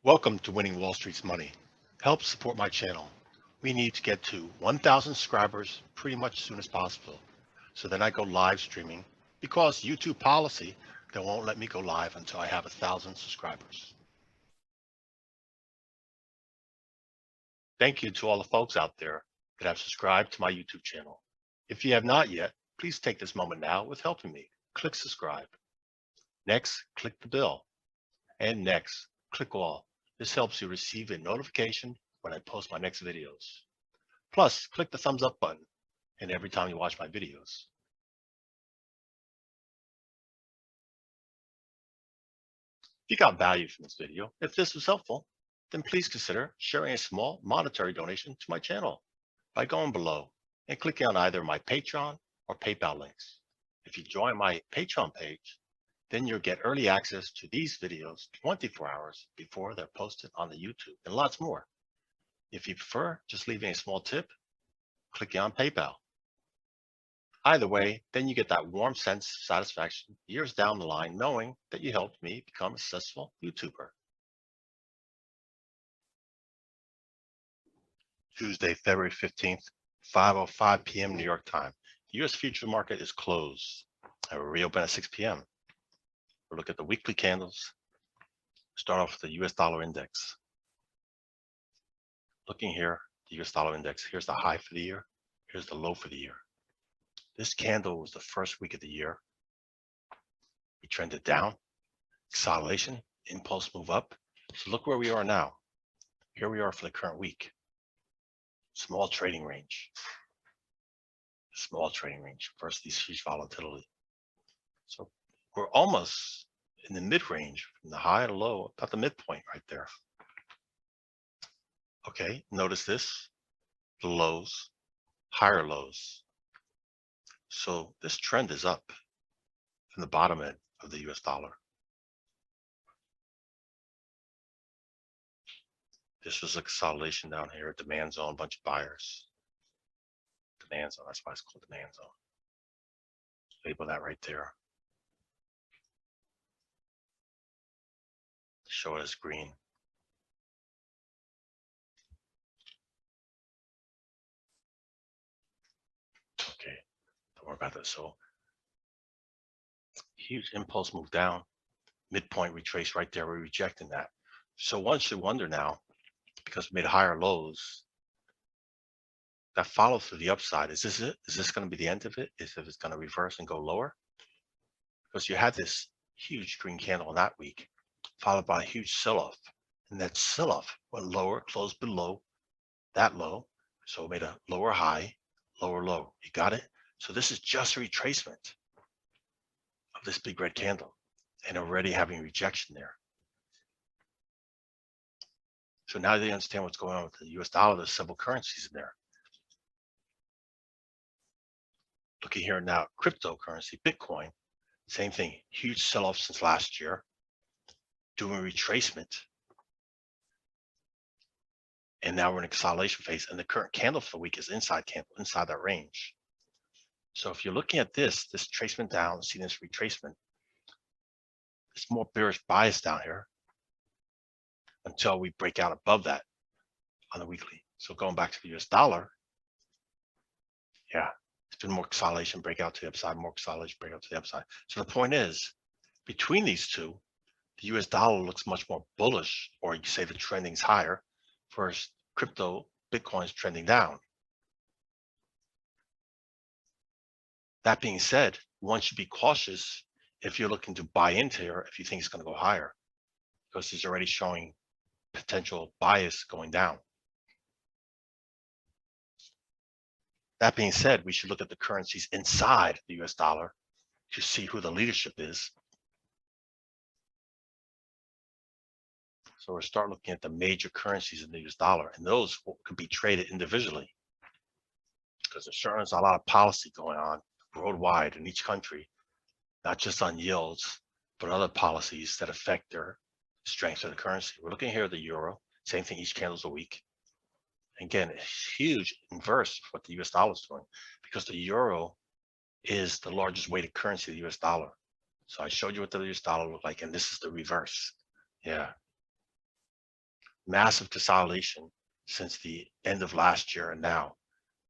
Welcome to Winning Wall Street's Money. Help support my channel. We need to get to 1,000 subscribers pretty much as soon as possible. So then I go live streaming because YouTube policy, they won't let me go live until I have 1,000 subscribers. Thank you to all the folks out there that have subscribed to my YouTube channel. If you have not yet, please take this moment now with helping me. Click subscribe. Next, click the bell. And next, click all. This helps you receive a notification when I post my next videos. Plus, click the thumbs up button and every time you watch my videos. If you got value from this video, if this was helpful, then please consider sharing a small monetary donation to my channel by going below and clicking on either my Patreon or PayPal links. If you join my Patreon page, then you'll get early access to these videos 24 hours before they're posted on the YouTube and lots more. If you prefer just leaving a small tip, click on PayPal. Either way, then you get that warm sense of satisfaction years down the line knowing that you helped me become a successful YouTuber. Tuesday, February 15th, 5:05 p.m. New York time. The U.S. future market is closed. I will reopen at 6 p.m. We'll look at the weekly candles. Start off with the US dollar index. Looking here, the US dollar index, here's the high for the year, here's the low for the year. This candle was the first week of the year. We trended down, consolidation, impulse move up. So look where we are now. Here we are for the current week. Small trading range. Small trading range versus these huge volatility. So we're almost in the mid-range from the high to low, about the midpoint right there. Okay, notice this, the lows, higher lows. So this trend is up from the bottom end of the US dollar. This was a consolidation down here, a demand zone, a bunch of buyers. Demand zone, that's why it's called demand zone. Label that right there. Show it as green. Okay, don't worry about that. So huge impulse move down, midpoint retrace right there. We're rejecting that. So one should wonder now, because we made higher lows, that follow through the upside. Is this it? Is this going to be the end of it? Is it going to reverse and go lower? Because you had this huge green candle that week, followed by a huge sell-off. And that sell-off went lower, closed below that low. So it made a lower high, lower low. You got it? So this is just a retracement of this big red candle and already having rejection there. So now that you understand what's going on with the US dollar, there's several currencies in there. Looking here now, cryptocurrency, Bitcoin, same thing, huge sell-off since last year, doing retracement. And now we're in a consolidation phase, and the current candle for the week is inside that range. So if you're looking at this tracement down, see this retracement, it's more bearish bias down here until we break out above that on the weekly. So going back to the US dollar, yeah, it's been more consolidation, breakout to the upside, more consolidation, breakout to the upside. So the point is, between these two, the US dollar looks much more bullish, or you say the trending's higher, whereas crypto, Bitcoin's trending down. That being said, one should be cautious if you're looking to buy into here, if you think it's going to go higher, because it's already showing potential bias going down. That being said, we should look at the currencies inside the US dollar to see who the leadership is. So we'll start looking at the major currencies in the US dollar, and those could be traded individually because there's certainly a lot of policy going on worldwide in each country, not just on yields, but other policies that affect their strength of the currency. We're looking here at the euro, same thing, each candle's a week. Again, a huge inverse of what the US dollar is doing because the euro is the largest weighted currency of the US dollar. So I showed you what the US dollar looked like, and this is the reverse. Yeah. massive consolidation since the end of last year and now.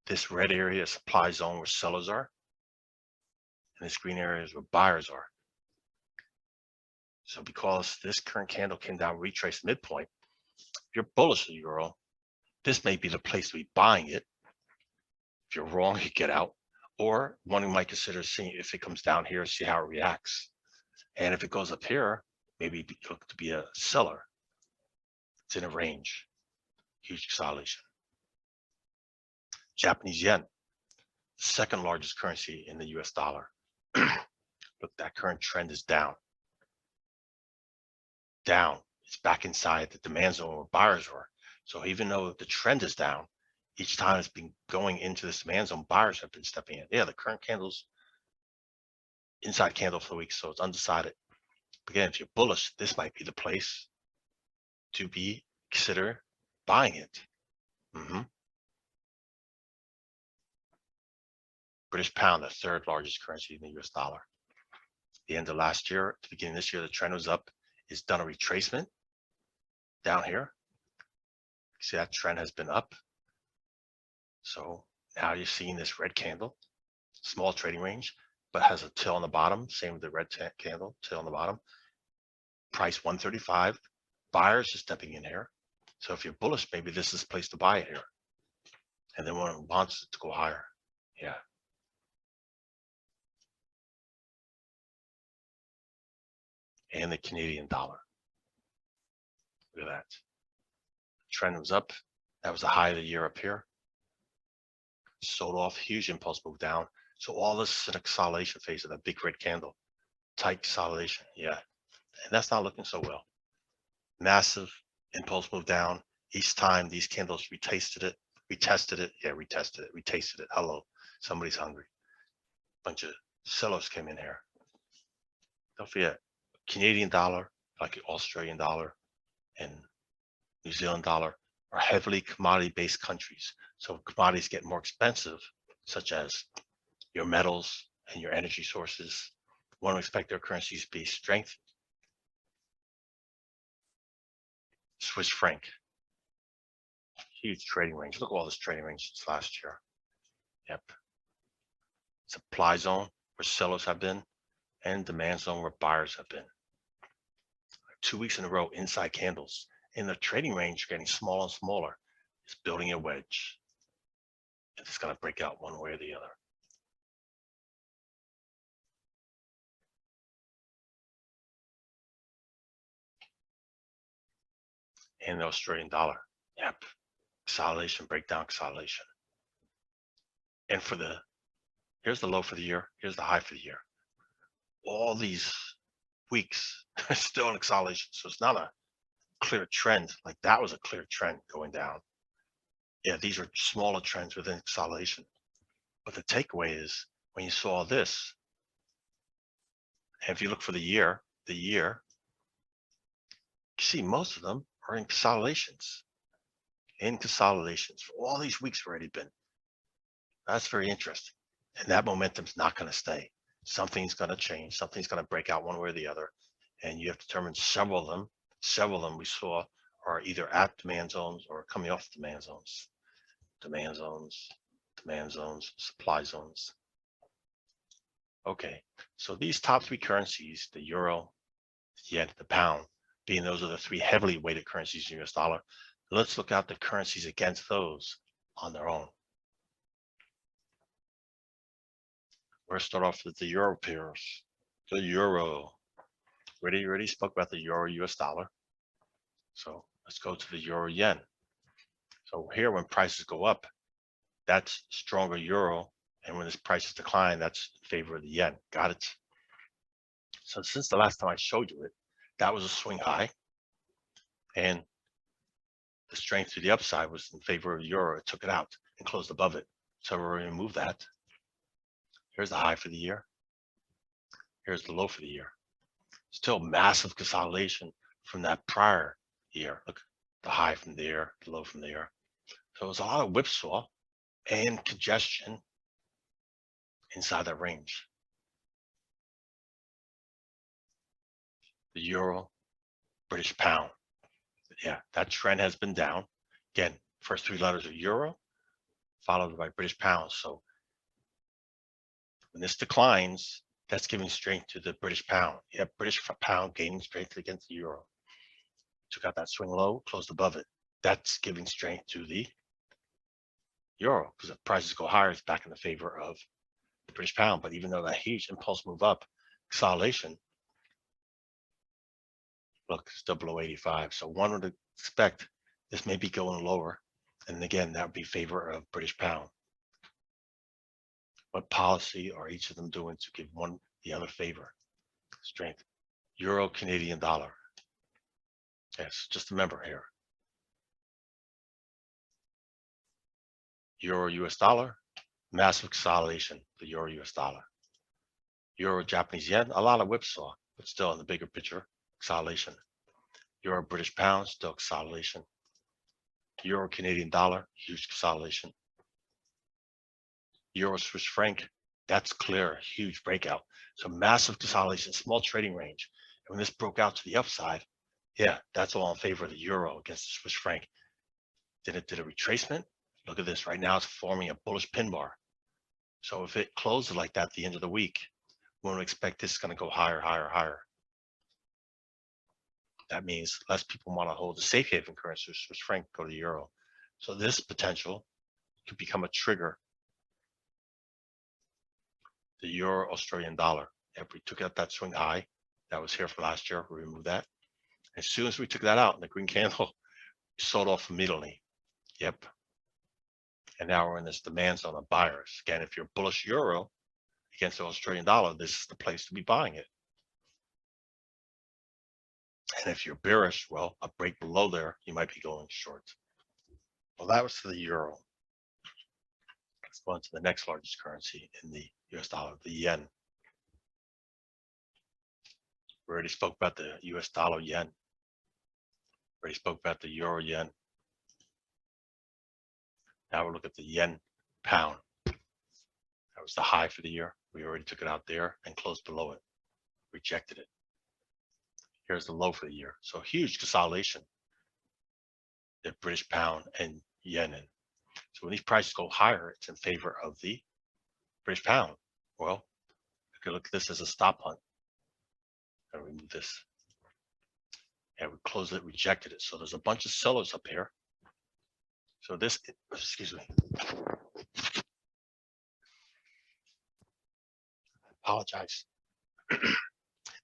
This red area is supply zone where sellers are, and this green area is where buyers are. So because this current candle came down, retraced midpoint, if you're bullish on euro, this may be the place to be buying it. If you're wrong, you get out. Or one might consider seeing if it comes down here, see how it reacts. And if it goes up here, maybe look to be a seller. It's in a range. Huge consolidation. Japanese yen, second largest currency in the US dollar. Look, that current trend is down. Down. It's back inside the demand zone where buyers were. So even though the trend is down, each time it's been going into this demand zone, buyers have been stepping in. Yeah, the current candle's inside candle for the week, so it's undecided. But again, if you're bullish, this might be the place to be consider buying it. British pound, the third largest currency in the US dollar. The end of last year, at the beginning of this year, the trend was up. It's done a retracement down here. See, that trend has been up. So now you're seeing this red candle, small trading range, but has a tail on the bottom. Same with the red candle, tail on the bottom. Price 135. Buyers are stepping in here. So if you're bullish, maybe this is the place to buy it here. And then one wants it to go higher. Yeah. And the Canadian dollar. Look at that. Trend was up. That was the high of the year up here. Sold off, huge impulse move down. So all this is in a consolidation phase of that big red candle. Tight consolidation, yeah. And that's not looking so well. Massive impulse move down. Each time these candles retested it. Yeah, retested it, retasted it. Hello, somebody's hungry. Bunch of sellers came in here. Don't forget, Canadian dollar, like the Australian dollar and New Zealand dollar are heavily commodity-based countries. So commodities get more expensive, such as your metals and your energy sources. One would expect their currencies to be strengthened. Swiss franc, huge trading range. Look at all this trading range since last year. Yep. Supply zone where sellers have been, and demand zone where buyers have been. 2 weeks in a row, inside candles. In the trading range, getting smaller and smaller. It's building a wedge. And it's going to break out one way or the other. And the Australian dollar. Yep. Consolidation, breakdown, consolidation. And for the, here's the low for the year. Here's the high for the year. All these weeks are still in consolidation. So it's not a clear trend. Like that was a clear trend going down. Yeah, these are smaller trends within consolidation. But the takeaway is when you saw this, and if you look for the year, you see most of them are in consolidations. In consolidations for all these weeks already been. That's very interesting. And that momentum's not going to stay. Something's going to change. Something's going to break out one way or the other. And you have to determine several of them we saw are either at demand zones or coming off demand zones. Demand zones, demand zones, supply zones. Okay, so these top three currencies, the euro, the yen, the pound, being those are the three heavily weighted currencies in US dollar, let's look at the currencies against those on their own. We're going to start off with the euro pairs. The euro. Already spoke about the euro US dollar. So let's go to the euro yen. So here, when prices go up, that's stronger euro. And when this prices decline, that's in favor of the yen. Got it? So since the last time I showed you it, that was a swing high. And the strength to the upside was in favor of the euro. It took it out and closed above it. So we're going to move that. Here's the high for the year. Here's the low for the year. Still massive consolidation from that prior year. Look, the high from there, the low from there. So it was a lot of whipsaw and congestion inside that range. The euro, British pound. Yeah, that trend has been down. Again, first three letters are euro, followed by British pound. So when this declines, that's giving strength to the British pound. You have British pound gaining strength against the euro. Took out that swing low, closed above it. That's giving strength to the euro because if prices go higher, it's back in the favor of the British pound. But even though that huge impulse move up, consolidation, look, still below 85. So one would expect this may be going lower. And again, that would be favor of British pound. What policy are each of them doing to give one the other favor? Strength. Euro, Canadian dollar. Yes, just remember here. Euro, US dollar, massive consolidation, the Euro, US dollar. Euro, Japanese yen, a lot of whipsaw, but still in the bigger picture, consolidation. Euro, British pound, still consolidation. Euro, Canadian dollar, huge consolidation. Euro, Swiss franc, that's clear, huge breakout. So massive consolidation, small trading range. And when this broke out to the upside, yeah, that's all in favor of the euro against the Swiss franc. Then it did a retracement. Look at this. Right now it's forming a bullish pin bar. So if it closes like that at the end of the week, we would expect this is going to go higher, higher, higher. That means less people want to hold the safe haven currency, Swiss franc, go to the euro. So this potential could become a trigger. The euro, Australian dollar. If we took out that swing high that was here for last year, we removed that. As soon as we took that out in the green candle, sold off immediately. Yep. And now we're in this demand zone of buyers. Again, if you're bullish euro against the Australian dollar, this is the place to be buying it. And if you're bearish, well, a break below there, you might be going short. Well, that was for the euro. Let's go on to the next largest currency in the US dollar, the yen. We already spoke about the US dollar yen. We already spoke about the euro yen. Now we'll look at the yen pound. That was the high for the year. We already took it out there and closed below it. Rejected it. Here's the low for the year. So huge consolidation. The British pound and yen. So when these prices go higher, it's in favor of the British pound. Well, you could look at this as a stop hunt. And remove this. And we closed it, rejected it. So there's a bunch of sellers up here. So this, excuse me. Apologize.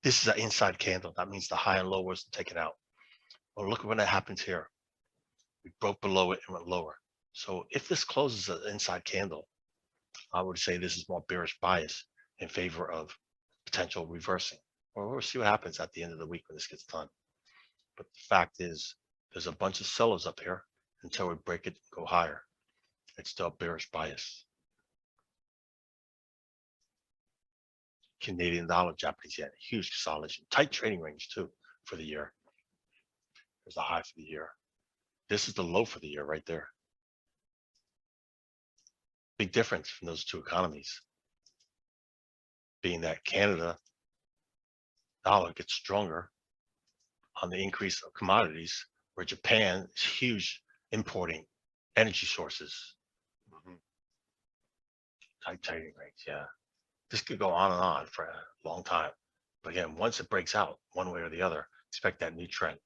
This is an inside candle. That means the high and low was taken out. Well, look at when that happens here. We broke below it and went lower. So if this closes an inside candle, I would say this is more bearish bias in favor of potential reversing. Well, we'll see what happens at the end of the week when this gets done. But the fact is, there's a bunch of sellers up here until we break it and go higher. It's still bearish bias. Canadian dollar, Japanese yen, huge consolidation, tight trading range too for the year. There's the high for the year. This is the low for the year right there. Big difference from those two economies. Being that Canada dollar gets stronger on the increase of commodities, where Japan is huge importing energy sources. Tight trading range, yeah. This could go on for a long time. But again, once it breaks out one way or the other, expect that new trend.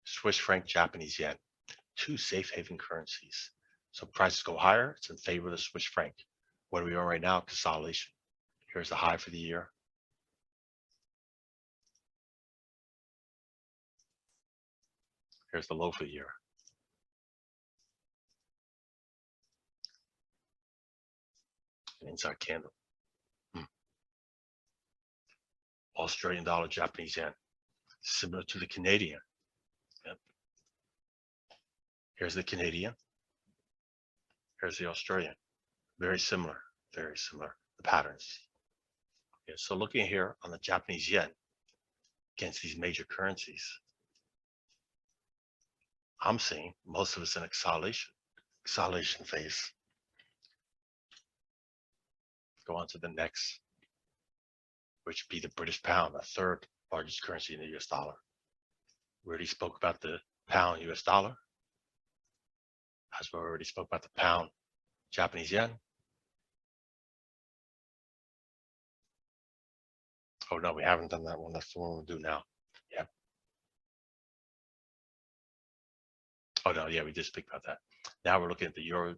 Swiss franc, Japanese yen, two safe haven currencies. So prices go higher, it's in favor of the Swiss franc. What are we on right now? Consolidation. Here's the high for the year. Here's the low for the year. An inside candle. Australian dollar, Japanese yen, similar to the Canadian. Yep. Here's the Canadian. Here's the Australian. Very similar, the patterns. Yeah, so looking here on the Japanese yen against these major currencies, I'm seeing most of it's in consolidation phase. Go on to the next, which would be the British pound, a third largest currency in the US dollar. We already spoke about the pound US dollar. As we already spoke about the pound Japanese yen. Oh no, we haven't done that one. That's the one we'll do now. Yeah. Oh no, yeah, we did speak about that. Now we're looking at the euro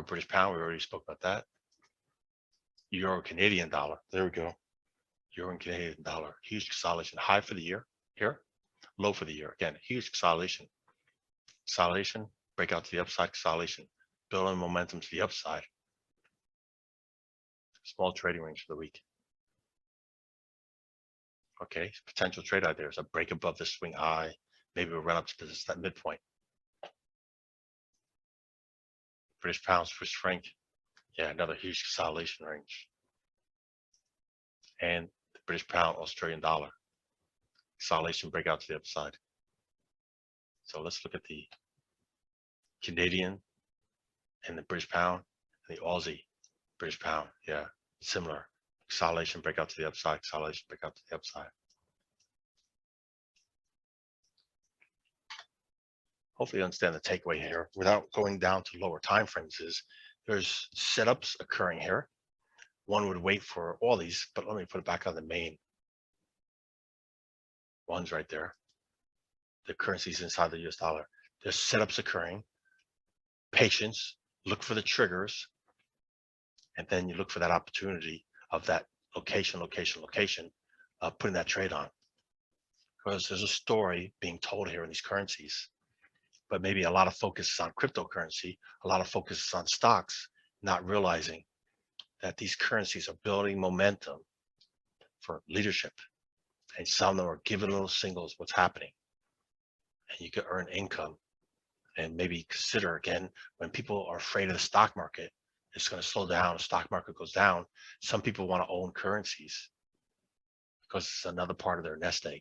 British pound. We already spoke about that. Euro Canadian dollar. There we go. Euro and Canadian dollar. Huge consolidation. High for the year here. Low for the year. Again, huge consolidation. Consolidation. Breakout to the upside. Consolidation. Building momentum to the upside. Small trading range for the week. Okay, potential trade out there is a break above the swing high. Maybe we'll run up to that midpoint. British pound, Swiss franc. Yeah, another huge consolidation range. And the British pound, Australian dollar. Consolidation breakout to the upside. So let's look at the Canadian and the British pound and the Aussie British pound. Yeah, similar. Consolidation breakout to the upside, consolidation breakout to the upside. Hopefully you understand the takeaway here without going down to lower time frames is there's setups occurring here. One would wait for all these, but let me put it back on the main ones right there. The currencies inside the US dollar. There's setups occurring, patience, look for the triggers, and then you look for that opportunity of that location, putting that trade on. Because there's a story being told here in these currencies, but maybe a lot of focus is on cryptocurrency, a lot of focus is on stocks, not realizing that these currencies are building momentum for leadership. And some of them are giving little signals what's happening. And you can earn income and maybe consider again, when people are afraid of the stock market, it's going to slow down, the stock market goes down. Some people want to own currencies because it's another part of their nest egg.